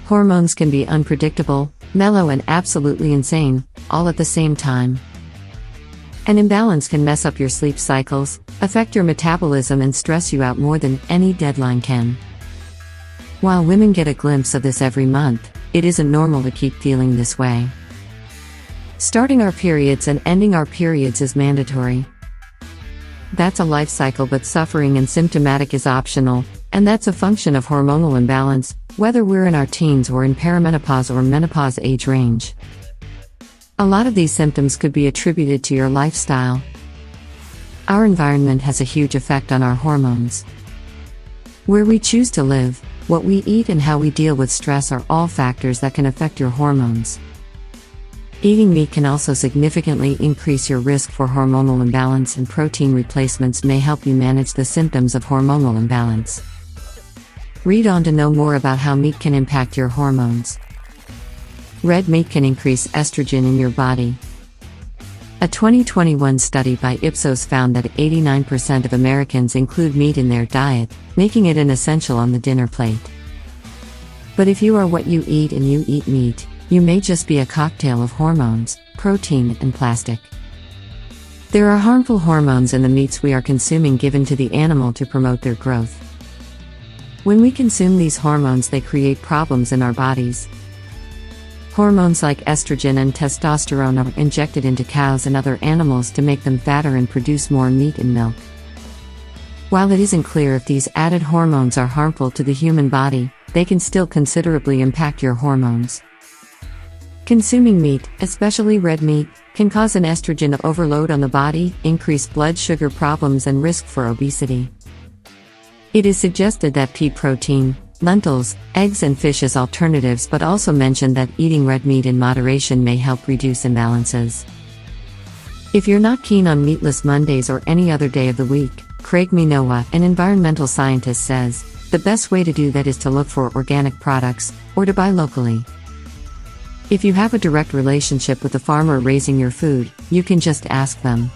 Hormones can be unpredictable, mellow and absolutely insane, all at the same time. An imbalance can mess up your sleep cycles, affect your metabolism and stress you out more than any deadline can. While women get a glimpse of this every month, it isn't normal to keep feeling this way. Starting our periods and ending our periods is mandatory. That's a life cycle, but suffering and symptomatic is optional, and that's a function of hormonal imbalance, whether we're in our teens or in perimenopause or menopause age range. A lot of these symptoms could be attributed to your lifestyle. Our environment has a huge effect on our hormones. Where we choose to live, what we eat and how we deal with stress are all factors that can affect your hormones. Eating meat can also significantly increase your risk for hormonal imbalance, and protein replacements may help you manage the symptoms of hormonal imbalance. Read on to know more about how meat can impact your hormones. Red meat can increase estrogen in your body. A 2021 study by Ipsos found that 89% of Americans include meat in their diet, making it an essential on the dinner plate. But if you are what you eat and you eat meat, you may just be a cocktail of hormones, protein, and plastic. There are harmful hormones in the meats we are consuming given to the animal to promote their growth. When we consume these hormones, they create problems in our bodies. Hormones like estrogen and testosterone are injected into cows and other animals to make them fatter and produce more meat and milk. While it isn't clear if these added hormones are harmful to the human body, they can still considerably impact your hormones. Consuming meat, especially red meat, can cause an estrogen overload on the body, increase blood sugar problems, and risk for obesity. It is suggested that pea protein, lentils, eggs and fish as alternatives, but also mentioned that eating red meat in moderation may help reduce imbalances. If you're not keen on meatless Mondays or any other day of the week, Craig Minowa, an environmental scientist, says, the best way to do that is to look for organic products, or to buy locally. If you have a direct relationship with the farmer raising your food, you can just ask them.